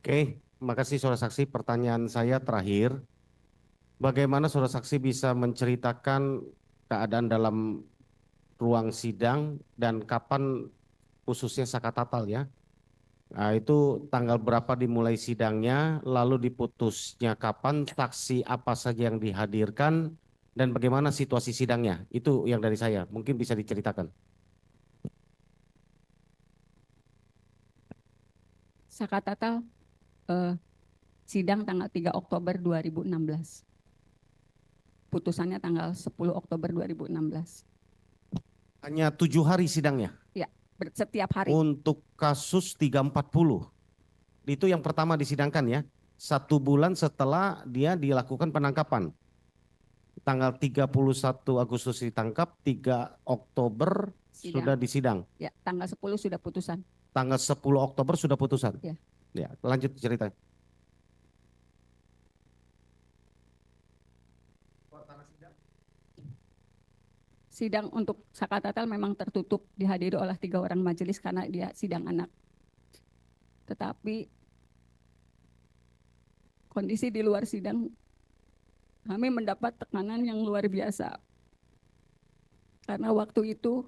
Oke, makasih saudara saksi. Pertanyaan saya terakhir, bagaimana saudara saksi bisa menceritakan keadaan dalam ruang sidang dan kapan khususnya Saka Tatal ya? Nah, itu tanggal berapa dimulai sidangnya, lalu diputusnya kapan, saksi apa saja yang dihadirkan, dan bagaimana situasi sidangnya? Itu yang dari saya. Mungkin bisa diceritakan. Sakatatal eh, sidang tanggal 3 Oktober 2016. Putusannya tanggal 10 Oktober 2016. Hanya 7 hari sidangnya Ya, setiap hari. untuk kasus 340. Itu yang pertama disidangkan ya. 1 bulan setelah dia dilakukan penangkapan. Tanggal 31 Agustus ditangkap, 3 Oktober Sidang. sudah disidang. Ya, tanggal 10 sudah putusan. Tanggal 10 Oktober sudah putusan. Ya. Ya, lanjut cerita. Sidang untuk Sakatatal memang tertutup, dihadiri oleh 3 orang majelis karena dia sidang anak. Tetapi kondisi di luar sidang, kami mendapat tekanan yang luar biasa. Karena waktu itu,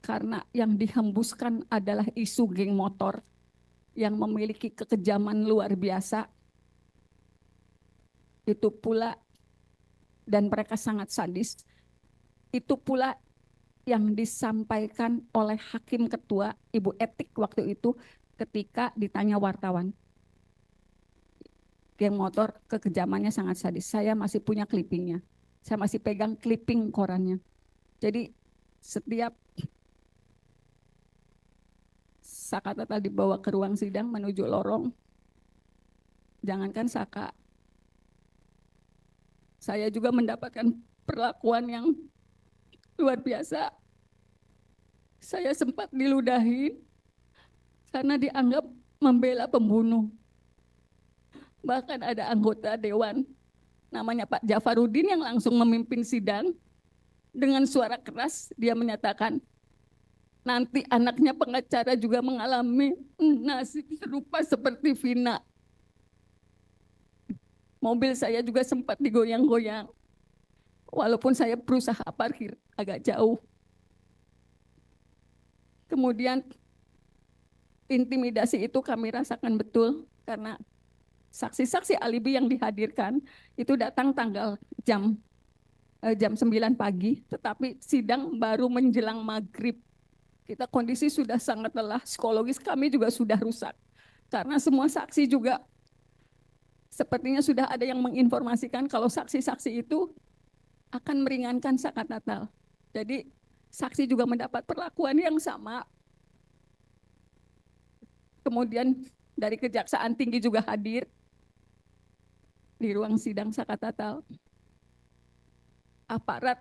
karena yang dihembuskan adalah isu geng motor yang memiliki kekejaman luar biasa, itu pula, dan mereka sangat sadis, itu pula yang disampaikan oleh Hakim Ketua, Ibu Etik waktu itu ketika ditanya wartawan. Geng motor kekejamannya sangat sadis. Saya masih punya clippingnya. Saya masih pegang clipping korannya. Jadi setiap Saka Tatal dibawa ke ruang sidang menuju lorong, jangankan Saka, saya juga mendapatkan perlakuan yang luar biasa. Saya sempat diludahi karena dianggap membela pembunuh. Bahkan ada anggota dewan namanya Pak Jafarudin yang langsung memimpin sidang. Dengan suara keras dia menyatakan, nanti anaknya pengacara juga mengalami nasib serupa seperti Vina. Mobil saya juga sempat digoyang-goyang. Walaupun saya berusaha parkir agak jauh. Kemudian intimidasi itu kami rasakan betul karena saksi-saksi alibi yang dihadirkan itu datang tanggal jam 9 pagi, tetapi sidang baru menjelang maghrib. Kita kondisi sudah sangat lelah, psikologis kami juga sudah rusak. Karena semua saksi juga sepertinya sudah ada yang menginformasikan kalau saksi-saksi itu akan meringankan Saka Tatal. Jadi saksi juga mendapat perlakuan yang sama. Kemudian dari Kejaksaan Tinggi juga hadir di ruang sidang Saka Tatal. Aparat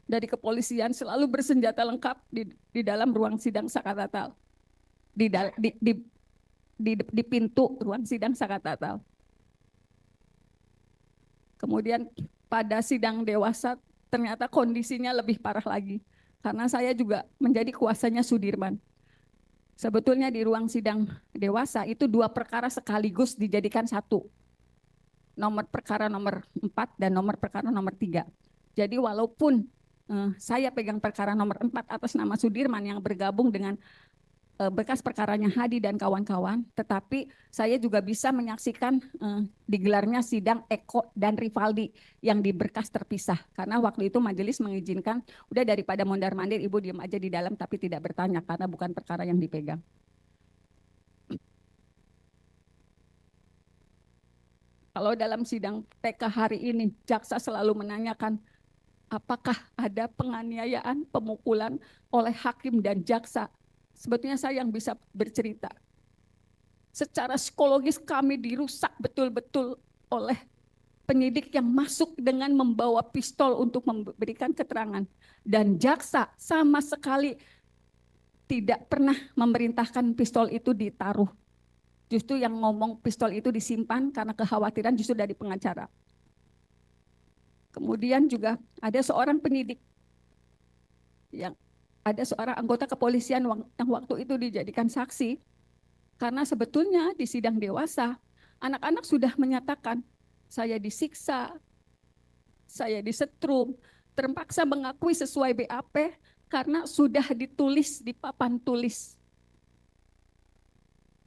dari kepolisian selalu bersenjata lengkap di dalam ruang sidang Saka Tatal. Di pintu ruang sidang Saka Tatal. Kemudian pada sidang dewasa ternyata kondisinya lebih parah lagi. Karena saya juga menjadi kuasanya Sudirman. Sebetulnya di ruang sidang dewasa itu 2 perkara sekaligus dijadikan satu. Nomor perkara nomor 4 dan nomor perkara nomor 3. Jadi walaupun saya pegang perkara nomor 4 atas nama Sudirman yang bergabung dengan bekas perkaranya Hadi dan kawan-kawan, tetapi saya juga bisa menyaksikan digelarnya sidang Eko dan Rivaldi yang di berkas terpisah. Karena waktu itu majelis mengizinkan, udah daripada mondar-mandir ibu diam aja di dalam tapi tidak bertanya karena bukan perkara yang dipegang. Kalau dalam sidang TK hari ini, jaksa selalu menanyakan apakah ada penganiayaan, pemukulan oleh hakim dan jaksa. Sebetulnya saya yang bisa bercerita. Secara psikologis kami dirusak betul-betul oleh penyidik yang masuk dengan membawa pistol untuk memberikan keterangan. Dan jaksa sama sekali tidak pernah memerintahkan pistol itu ditaruh. Justru yang ngomong pistol itu disimpan karena kekhawatiran justru dari pengacara. Kemudian juga ada seorang penyidik yang ada seorang anggota kepolisian yang waktu itu dijadikan saksi. Karena sebetulnya di sidang dewasa, anak-anak sudah menyatakan, saya disiksa, saya disetrum, terpaksa mengakui sesuai BAP karena sudah ditulis di papan tulis.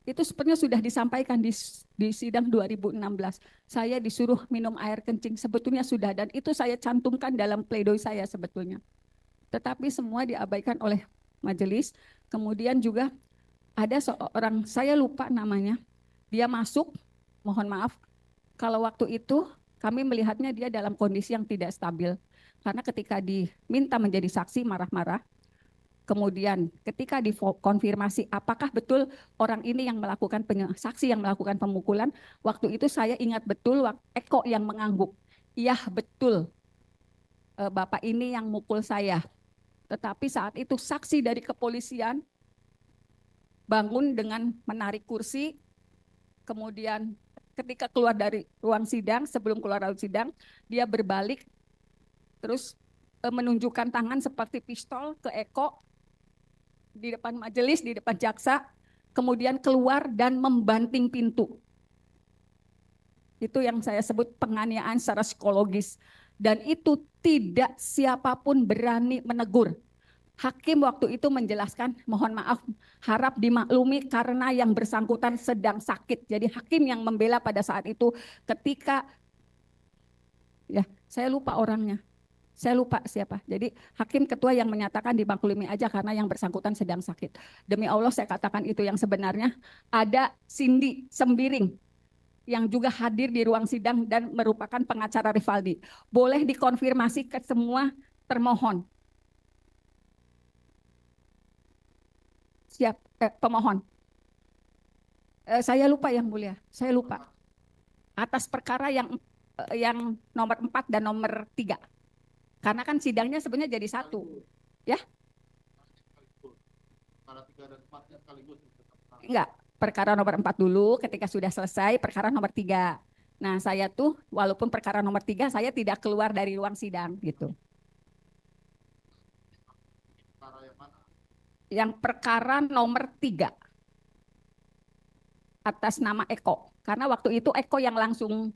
Itu sebenarnya sudah disampaikan di sidang 2016. Saya disuruh minum air kencing, sebetulnya sudah, dan itu saya cantumkan dalam pledoi saya sebetulnya. Tetapi semua diabaikan oleh majelis. Kemudian juga ada seorang, saya lupa namanya, dia masuk, mohon maaf, kalau waktu itu kami melihatnya dia dalam kondisi yang tidak stabil. Karena ketika diminta menjadi saksi marah-marah, kemudian ketika dikonfirmasi apakah betul orang ini yang melakukan saksi yang melakukan pemukulan, waktu itu saya ingat betul Eko yang mengangguk. Iya betul, Bapak ini yang mukul saya. Tetapi saat itu saksi dari kepolisian bangun dengan menarik kursi, kemudian ketika keluar dari ruang sidang, sebelum keluar dari sidang, dia berbalik, terus menunjukkan tangan seperti pistol ke Eko di depan majelis, di depan jaksa, kemudian keluar dan membanting pintu. Itu yang saya sebut penganiayaan secara psikologis. Dan itu tidak siapapun berani menegur. Hakim waktu itu menjelaskan, mohon maaf, harap dimaklumi karena yang bersangkutan sedang sakit. Jadi hakim yang membela pada saat itu ketika, ya saya lupa orangnya, saya lupa siapa. Jadi hakim ketua yang menyatakan dimaklumi aja karena yang bersangkutan sedang sakit. Demi Allah saya katakan itu yang sebenarnya. Ada Cindy Sembiring yang juga hadir di ruang sidang dan merupakan pengacara Rivaldi. Boleh dikonfirmasi ke semua termohon. Siap, pemohon. Saya lupa yang mulia, saya lupa. Atas perkara yang nomor 4 dan nomor 3. Karena kan sidangnya sebenarnya jadi satu. Ya? Enggak, perkara nomor 4 dulu, ketika sudah selesai perkara nomor 3. Nah, saya tuh walaupun perkara nomor 3 saya tidak keluar dari ruang sidang gitu. Yang perkara nomor 3 atas nama Eko. Karena waktu itu Eko yang langsung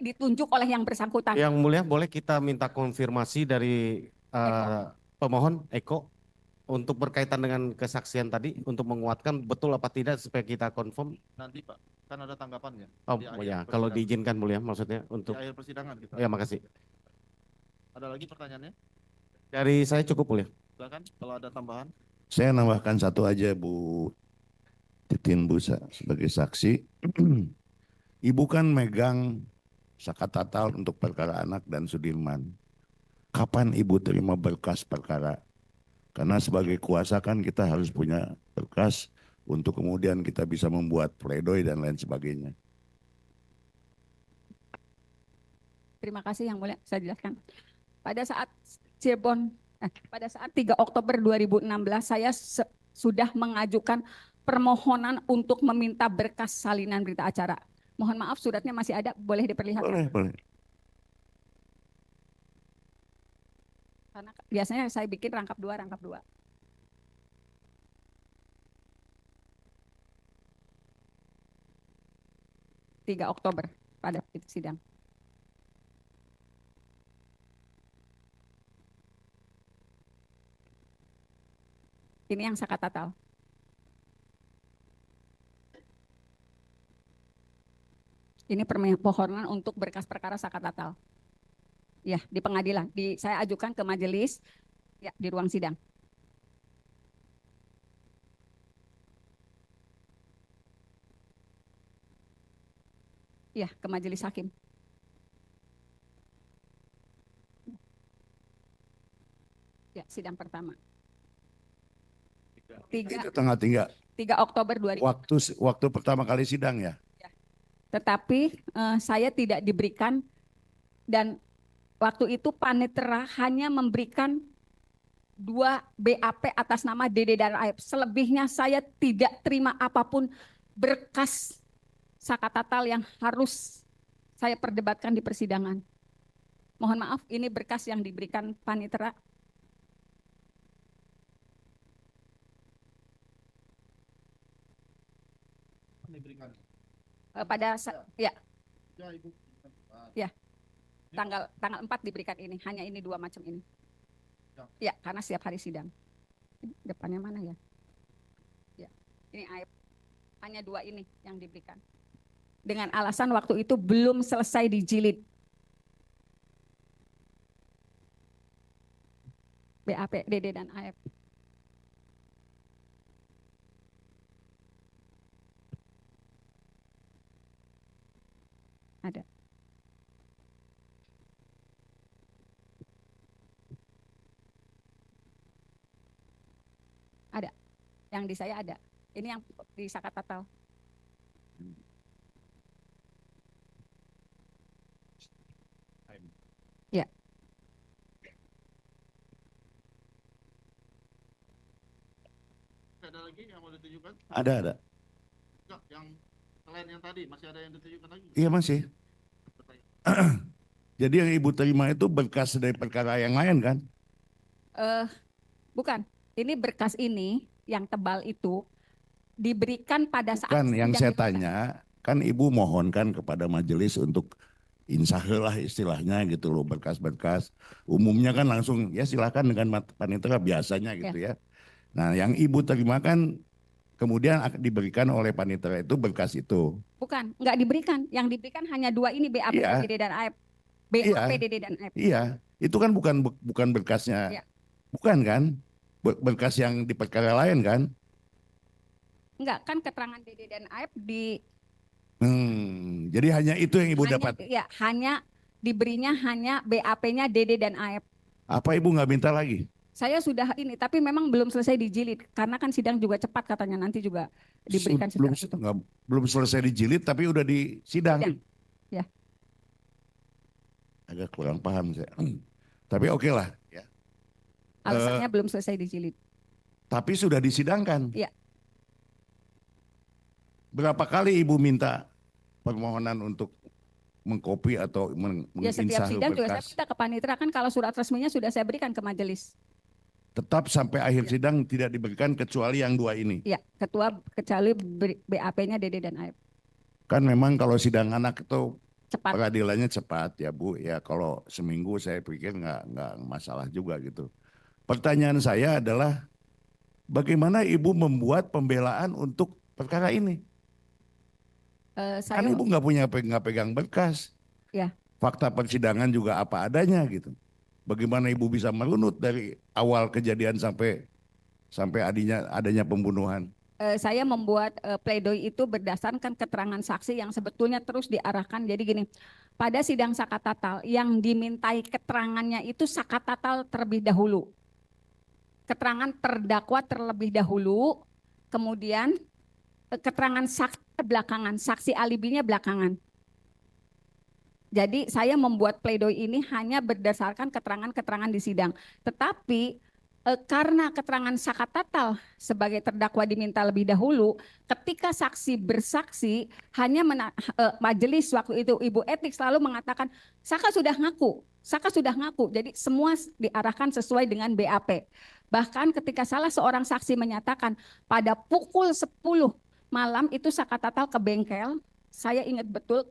ditunjuk oleh yang bersangkutan. Yang mulia, boleh kita minta konfirmasi dari pemohon Eko untuk berkaitan dengan kesaksian tadi untuk menguatkan betul apa tidak supaya kita confirm. Nanti Pak, kan ada tanggapannya. Oh ya, kalau diizinkan mulia maksudnya untuk. Di akhir persidangan kita. Ya, makasih. Ada lagi pertanyaannya? Dari saya cukup mulia. Silakan kalau ada tambahan. Saya nambahkan satu aja Bu Titin Busa sebagai saksi. Ibu kan megang sakat tatal untuk perkara anak dan Sudirman. Kapan Ibu terima berkas perkara? Karena sebagai kuasa kan kita harus punya berkas untuk kemudian kita bisa membuat pledoi dan lain sebagainya. Terima kasih yang mulia, saya jelaskan. Pada saat pada saat 3 Oktober 2016 saya sudah mengajukan permohonan untuk meminta berkas salinan berita acara. Mohon maaf suratnya masih ada, boleh diperlihatkan? Boleh. Karena biasanya saya bikin rangkap 2. 3 Oktober pada sidang. Ini yang sakat tatal. Ini permohonan untuk berkas perkara sakat tatal. Ya, di pengadilan. Saya ajukan ke majelis ya, di ruang sidang. Ya, ke majelis hakim. Ya, sidang pertama. 3 Oktober 2000. Waktu pertama kali sidang ya? Tetapi saya tidak diberikan, dan waktu itu panitera hanya memberikan 2 BAP atas nama Dede dan Aib. Selebihnya saya tidak terima apapun berkas sakat tatal yang harus saya perdebatkan di persidangan. Mohon maaf, ini berkas yang diberikan panitera. diberikan? Ya, Ya, Ibu. Ya. tanggal 4 diberikan ini, hanya ini 2 macam ini. Ya, karena setiap hari sidang. Depannya mana ya? Ya, ini AF. Hanya 2 ini yang diberikan. Dengan alasan waktu itu belum selesai dijilid. BAP, DD, dan AF. Ada. Ada. Yang di saya ada. Ini yang di Sakat Tatal. Ya. Ada lagi yang mau ditunjukkan? Ada. Enggak, yang selain yang tadi masih ada yang ditunjukkan lagi? Iya masih. Jadi yang Ibu terima itu berkas dari perkara yang lain kan? Bukan. Ini berkas ini yang tebal itu diberikan pada saat Kan yang sidang saya dewasa. tanya, kan Ibu mohonkan kepada majelis untuk insahlah istilahnya gitu loh, berkas-berkas. Umumnya kan langsung ya silakan dengan panitera biasanya gitu ya. Nah yang Ibu terima kan kemudian diberikan oleh panitera itu berkas itu. Bukan, nggak diberikan. Yang diberikan hanya 2 ini, BAP, Iya. DD, dan AF. Iya. BAP, DD, dan AF. Iya, itu kan bukan berkasnya, Iya. bukan kan? Berkas yang di perkara lain kan? Enggak, kan keterangan DD dan AF Jadi hanya itu yang Ibu hanya, dapat. ya, hanya diberinya hanya BAP-nya DD dan AF. Apa Ibu nggak minta lagi? Saya sudah ini, tapi memang belum selesai dijilid. Karena kan sidang juga cepat katanya, nanti juga diberikan belum, setelah itu. belum selesai dijilid tapi udah di sidang. Sidang. Ya. Agak kurang paham saya. Tapi oke lah. Ya. Alasannya belum selesai dijilid. Tapi sudah disidangkan. Iya. Berapa kali Ibu minta permohonan untuk mengkopi atau Ya, setiap menginsah sidang juga saya berkas? minta ke panitera, kan kalau surat resminya sudah saya berikan ke majelis. Tetap sampai akhir Ya. sidang tidak diberikan kecuali yang 2 ini. Ya, ketua kecuali BAP-nya DD dan AF. Kan memang kalau sidang anak itu Cepat. peradilannya cepat ya Bu. Ya kalau seminggu saya pikir nggak masalah juga gitu. Pertanyaan saya adalah bagaimana Ibu membuat pembelaan untuk perkara ini? Kan Saya Ibu nggak pegang berkas. Ya. Fakta persidangan juga apa adanya gitu. Bagaimana Ibu bisa merunut dari awal kejadian sampai adanya pembunuhan? Saya membuat pledoi itu berdasarkan keterangan saksi yang sebetulnya terus diarahkan. Jadi gini, pada sidang Sakat Tatal yang dimintai keterangannya itu Sakat Tatal terlebih dahulu. Keterangan terdakwa terlebih dahulu, kemudian keterangan saksi belakangan, saksi alibinya belakangan. Jadi saya membuat pledoi ini hanya berdasarkan keterangan-keterangan di sidang. Tetapi karena keterangan Sakat Tatal sebagai terdakwa diminta lebih dahulu, ketika saksi bersaksi hanya majelis waktu itu Ibu Etik selalu mengatakan Saka sudah ngaku, Saka sudah ngaku. Jadi semua diarahkan sesuai dengan BAP. Bahkan ketika salah seorang saksi menyatakan pada pukul 10 malam itu Sakat Tatal ke bengkel, saya ingat betul.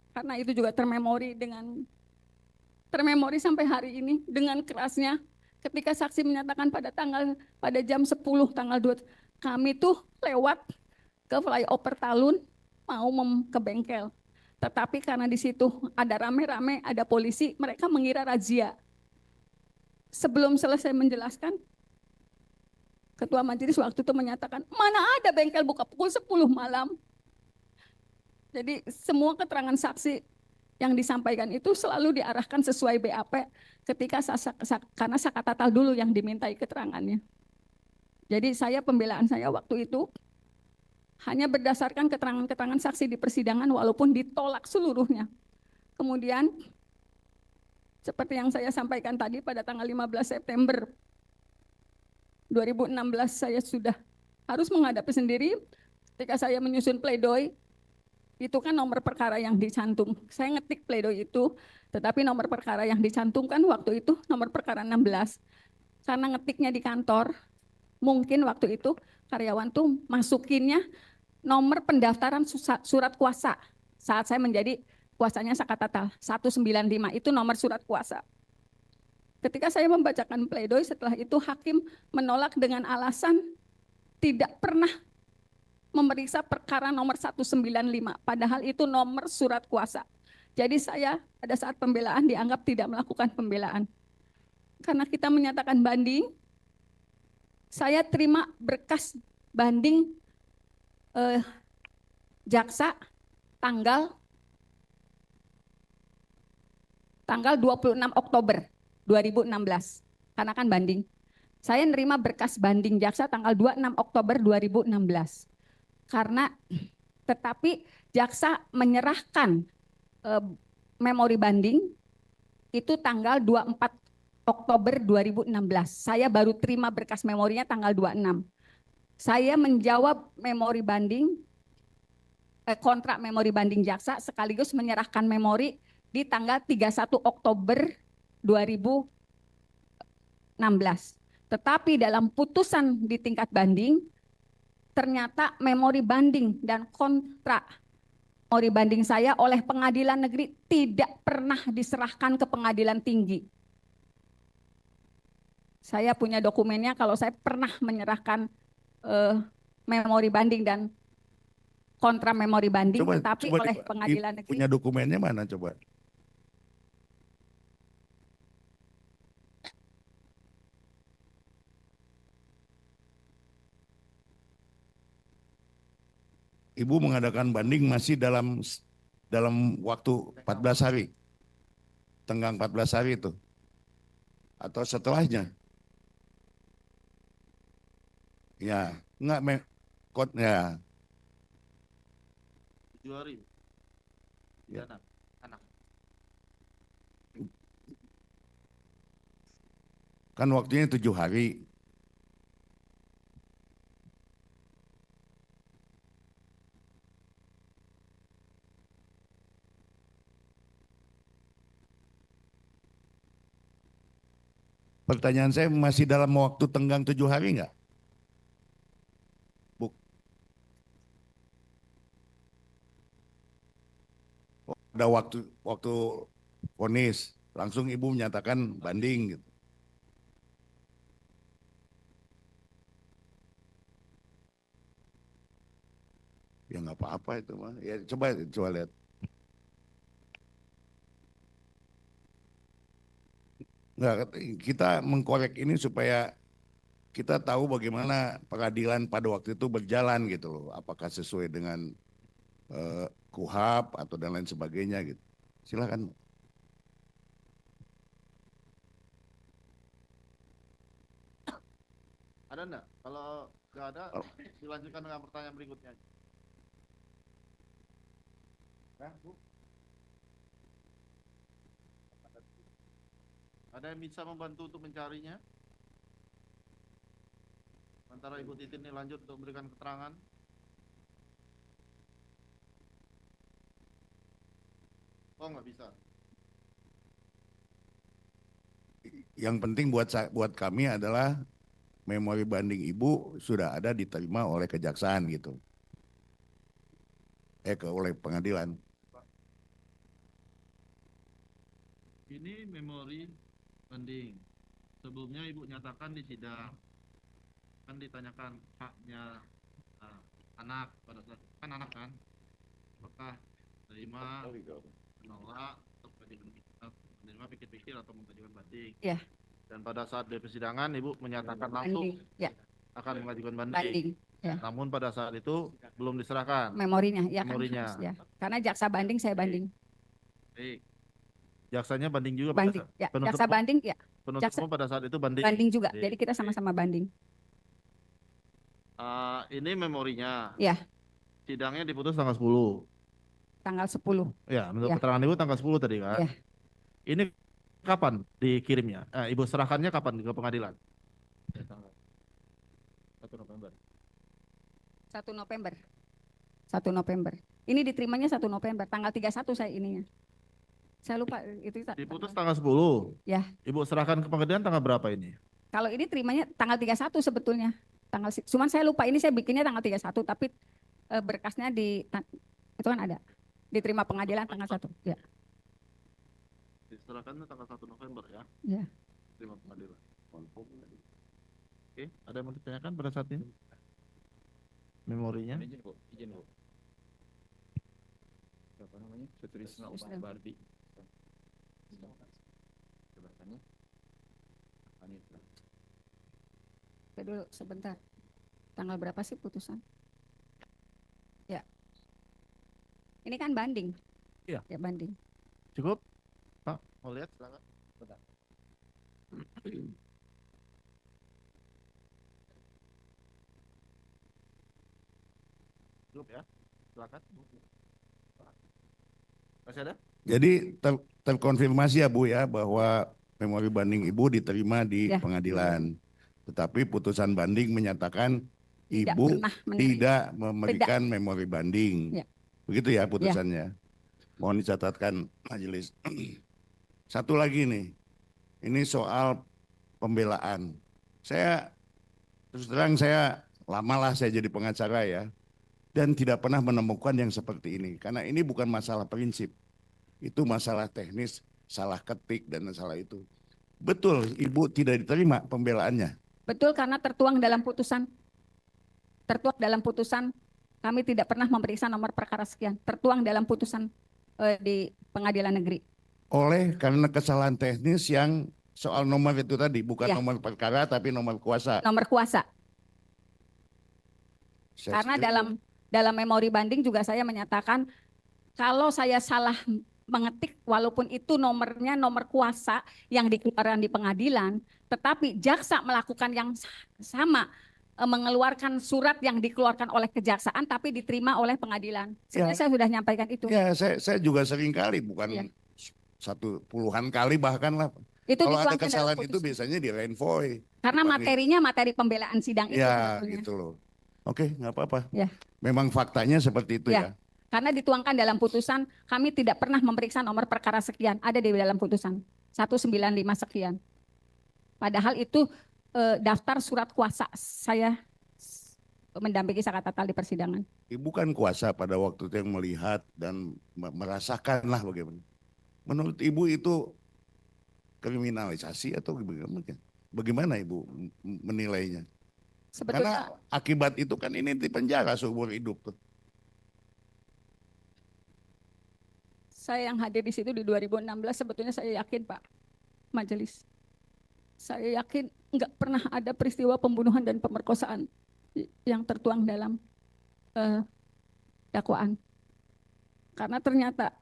Karena itu juga termemori sampai hari ini dengan kerasnya ketika saksi menyatakan pada jam 10 tanggal 2 kami tuh lewat ke flyover Talun mau ke bengkel. Tetapi karena di situ ada rame-rame, ada polisi, mereka mengira razia. Sebelum selesai menjelaskan, ketua majelis waktu itu menyatakan, mana ada bengkel buka pukul 10 malam. Jadi semua keterangan saksi yang disampaikan itu selalu diarahkan sesuai BAP ketika karena Sakat Tatal dulu yang dimintai keterangannya. Jadi pembelaan saya waktu itu hanya berdasarkan keterangan-keterangan saksi di persidangan walaupun ditolak seluruhnya. Kemudian seperti yang saya sampaikan tadi pada tanggal 15 September 2016 saya sudah harus menghadapi sendiri ketika saya menyusun pledoi. Itu kan nomor perkara yang dicantum. Saya ngetik pledoi itu, tetapi nomor perkara yang dicantumkan waktu itu nomor perkara 16. Karena ngetiknya di kantor, mungkin waktu itu karyawan tuh masukinnya nomor pendaftaran surat kuasa. Saat saya menjadi kuasanya Sakatatal 195 itu nomor surat kuasa. Ketika saya membacakan pledoi, setelah itu hakim menolak dengan alasan tidak pernah memeriksa perkara nomor 195, padahal itu nomor surat kuasa. Jadi saya pada saat pembelaan dianggap tidak melakukan pembelaan. Karena kita menyatakan banding, saya terima berkas banding jaksa tanggal 26 Oktober 2016, karena kan banding. Saya nerima berkas banding jaksa tanggal 26 Oktober 2016. Karena tetapi jaksa menyerahkan memori banding itu tanggal 24 Oktober 2016. Saya baru terima berkas memorinya tanggal 26. Saya menjawab memori banding, kontrak memori banding jaksa sekaligus menyerahkan memori di tanggal 31 Oktober 2016. Tetapi dalam putusan di tingkat banding, ternyata memori banding dan kontrak memori banding saya oleh pengadilan negeri tidak pernah diserahkan ke pengadilan tinggi. Saya punya dokumennya kalau saya pernah menyerahkan memori banding dan kontrak memori banding, tetapi oleh pengadilan negeri. Punya dokumennya mana coba? Ibu mengadakan banding masih dalam waktu 14 hari. Tenggang 14 hari itu. Atau setelahnya. Ya, enggak ya. 7 hari. Ya. Anak. Kan waktunya 7 hari. Pertanyaan saya, masih dalam waktu tenggang 7 hari enggak? Ada waktu vonis, langsung ibu menyatakan banding gitu. Ya nggak apa-apa itu mah. Ya coba lihat. Nggak, kita mengkorek ini supaya kita tahu bagaimana pengadilan pada waktu itu berjalan gitu loh. Apakah sesuai dengan KUHAP atau dan lain sebagainya gitu. Silakan. Ada enggak? Kalau nggak ada, dilanjutkan dengan pertanyaan berikutnya. Nah, Bu. Ada yang bisa membantu untuk mencarinya? Antara Ibu Titin ini lanjut untuk memberikan keterangan. Oh, nggak bisa. Yang penting buat kami adalah memori banding ibu sudah ada diterima oleh kejaksaan gitu. Oleh pengadilan. Ini memori banding. Sebelumnya Ibu nyatakan di sidang. Kan ditanyakan haknya anak pada saat kan anak kan. Apakah terima, menolak, atau menerima pikir-pikir atau mengajukan banding. Ya. Dan pada saat di persidangan Ibu menyatakan langsung ya, akan mengajukan banding. Ya. Namun pada saat itu belum diserahkan Memorinya, ya memorinya. kan? Ya. Karena jaksa banding saya banding. Baik. Jaksanya banding juga Banding, ya. Jaksa banding, ya. Penuntut umum pada saat itu banding. Banding juga. Jadi kita sama-sama banding. Ini memorinya. Ya. Sidangnya diputus tanggal 10. Tanggal 10. Ya, menurut Ya. keterangan Ibu tanggal 10 tadi kan. Ya. Ini kapan dikirimnya? Ibu serahkannya kapan ke pengadilan? 1 November. 1 November. 1 November. Ini diterimanya 1 November. Tanggal 31 saya ininya. Saya lupa itu. Diputus tanggal 10. Ya. Ibu serahkan ke pengadilan tanggal berapa ini? Kalau ini terimanya tanggal 31 sebetulnya. Cuman saya lupa ini saya bikinnya tanggal 31 tapi berkasnya itu kan ada diterima pengadilan tanggal 1 ya. Diserahkan tanggal 1 November ya. Ya. Terima pengadilan. Oke, ada yang mau ditanyakan pada saat ini? Memorinya? Izin Bu. Apa namanya? Sutrisno Sutrisno. Bardi. Jabatannya? Panitra. Dulu sebentar. Tanggal berapa sih putusan? Ya. Ini kan banding. Iya. Ya banding. Cukup? Pak, mau lihat silakan. Bentar. Cukup ya? Silakan. Masih ada? Jadi terkonfirmasi ya Bu ya bahwa memori banding Ibu diterima di Ya. pengadilan. Tetapi putusan banding menyatakan Tidak Ibu pernah menerima. tidak memberikan memori banding. Ya. Begitu ya putusannya. Mohon dicatatkan majelis. Satu lagi nih. Ini soal pembelaan. Saya terus terang saya lamalah saya jadi pengacara ya. Dan tidak pernah menemukan yang seperti ini. Karena ini bukan masalah prinsip. Itu masalah teknis, salah ketik dan masalah itu. Betul, Ibu tidak diterima pembelaannya. Betul karena tertuang dalam putusan. Tertuang dalam putusan kami tidak pernah memeriksa nomor perkara sekian. Tertuang dalam putusan di pengadilan negeri. Oleh karena kesalahan teknis yang soal nomor itu tadi. Bukan Ya. nomor perkara tapi nomor kuasa. Nomor kuasa. Saya Karena setuju. dalam memori banding juga saya menyatakan kalau saya salah mengetik walaupun itu nomornya nomor kuasa yang dikeluarkan di pengadilan, tetapi jaksa melakukan yang sama, mengeluarkan surat yang dikeluarkan oleh kejaksaan tapi diterima oleh pengadilan. Ya. Saya sudah nyampaikan itu. Ya, saya juga sering kali, bukan Ya. satu puluhan kali bahkan lah. Itu Kalau ada dituangkan dalam kesalahan itu putusan. biasanya di renvoy. Karena dipanggil. materinya materi pembelaan sidang itu. Ya, sebetulnya. gitu loh. Oke, nggak apa-apa. Ya. Memang faktanya seperti itu Ya. ya. Karena dituangkan dalam putusan, kami tidak pernah memeriksa nomor perkara sekian, ada di dalam putusan 195 sekian. Padahal itu daftar surat kuasa saya mendampingi Sakat Tatal di persidangan. Ibu kan kuasa pada waktu itu yang melihat dan merasakan lah bagaimana. Menurut Ibu itu kriminalisasi atau bagaimana? Bagaimana Ibu menilainya? Sebetulnya Karena akibat itu kan ini di penjara seumur hidup tuh. saya yang hadir di situ di 2016 sebetulnya saya yakin Pak Majelis. Saya yakin nggak pernah ada peristiwa pembunuhan dan pemerkosaan yang tertuang dalam dakwaan. Karena ternyata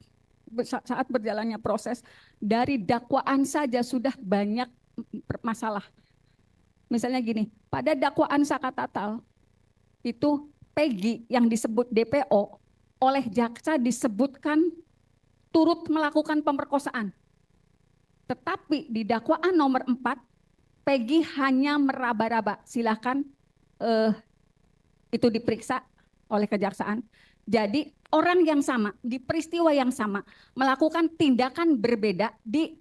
saat berjalannya proses dari dakwaan saja sudah banyak masalah. Misalnya gini, pada dakwaan Sakat Tatal itu Peggy yang disebut DPO oleh jaksa disebutkan turut melakukan pemerkosaan. Tetapi di dakwaan nomor 4, Peggy hanya meraba-raba. Silakan itu diperiksa oleh kejaksaan. Jadi orang yang sama, di peristiwa yang sama, melakukan tindakan berbeda di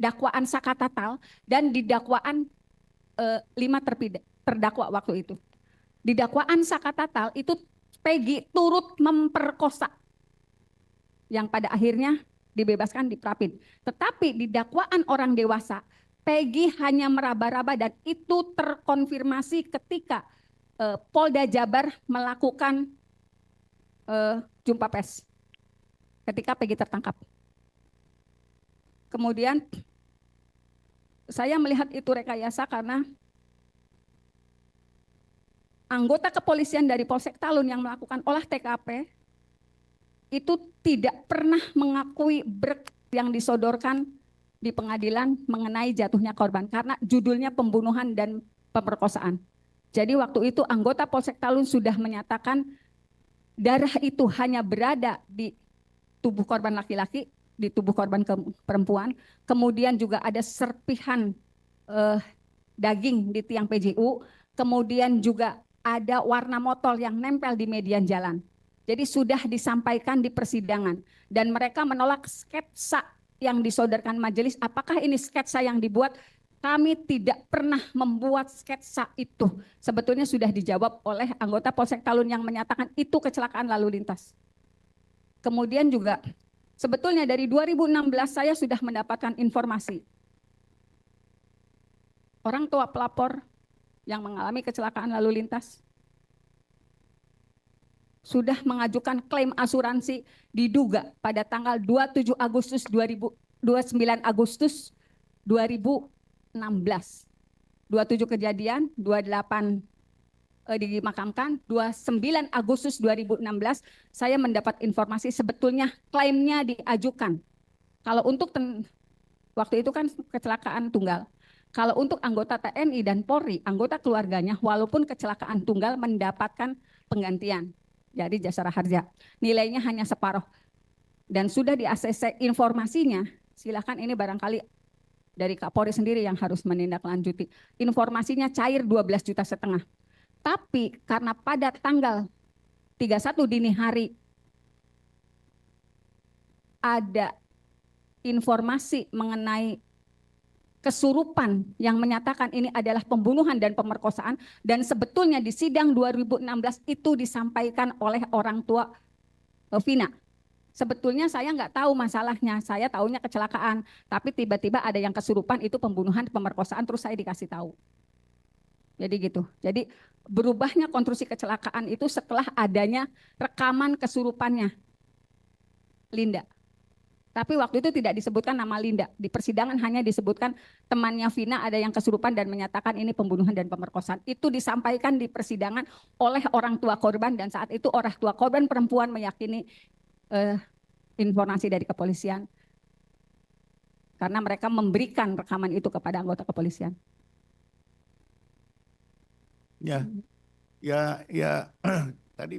dakwaan Sakat Tatal dan di dakwaan 5 terdakwa waktu itu. Di dakwaan Sakat Tatal itu Peggy turut memperkosa yang pada akhirnya dibebaskan di Prapin. Tetapi di dakwaan orang dewasa, Peggy hanya meraba-raba dan itu terkonfirmasi ketika Polda Jabar melakukan jumpa pers ketika Peggy tertangkap. Kemudian saya melihat itu rekayasa karena anggota kepolisian dari Polsek Talun yang melakukan olah TKP itu tidak pernah mengakui berkas yang disodorkan di pengadilan mengenai jatuhnya korban karena judulnya pembunuhan dan pemerkosaan. Jadi waktu itu anggota Polsek Talun sudah menyatakan darah itu hanya berada di tubuh korban laki-laki, di tubuh korban perempuan, kemudian juga ada serpihan daging di tiang PJU, kemudian juga ada warna motol yang nempel di median jalan. Jadi sudah disampaikan di persidangan dan mereka menolak sketsa yang disodorkan majelis. Apakah ini sketsa yang dibuat Kami tidak pernah membuat sketsa itu. Sebetulnya sudah dijawab oleh anggota Polsek Talun yang menyatakan itu kecelakaan lalu lintas. Kemudian juga sebetulnya dari 2016 saya sudah mendapatkan informasi. Orang tua pelapor yang mengalami kecelakaan lalu lintas sudah mengajukan klaim asuransi diduga pada tanggal 27 Agustus 29 Agustus 2016. 27 kejadian, 28 dimakamkan, 29 Agustus 2016 saya mendapat informasi sebetulnya klaimnya diajukan. Kalau untuk waktu itu kan kecelakaan tunggal. Kalau untuk anggota TNI dan Polri, anggota keluarganya walaupun kecelakaan tunggal mendapatkan penggantian. Jadi jasara harja. Nilainya hanya separuh. Dan sudah di ACC informasinya, silakan ini barangkali dari Kapolri sendiri yang harus menindaklanjuti. Informasinya cair 12,5 juta. Tapi karena pada tanggal 31 dini hari ada informasi mengenai kesurupan yang menyatakan ini adalah pembunuhan dan pemerkosaan, dan sebetulnya di sidang 2016 itu disampaikan oleh orang tua Vina. Sebetulnya saya nggak tahu masalahnya, saya taunya kecelakaan, tapi tiba-tiba ada yang kesurupan itu pembunuhan, pemerkosaan, terus saya dikasih tahu. Jadi gitu. Jadi berubahnya konstruksi kecelakaan itu setelah adanya rekaman kesurupannya Linda. Tapi waktu itu tidak disebutkan nama Linda. Di persidangan hanya disebutkan temannya Vina ada yang kesurupan dan menyatakan ini pembunuhan dan pemerkosaan. Itu disampaikan di persidangan oleh orang tua korban, dan saat itu orang tua korban perempuan meyakini informasi dari kepolisian. Karena mereka memberikan rekaman itu kepada anggota kepolisian. Ya, tadi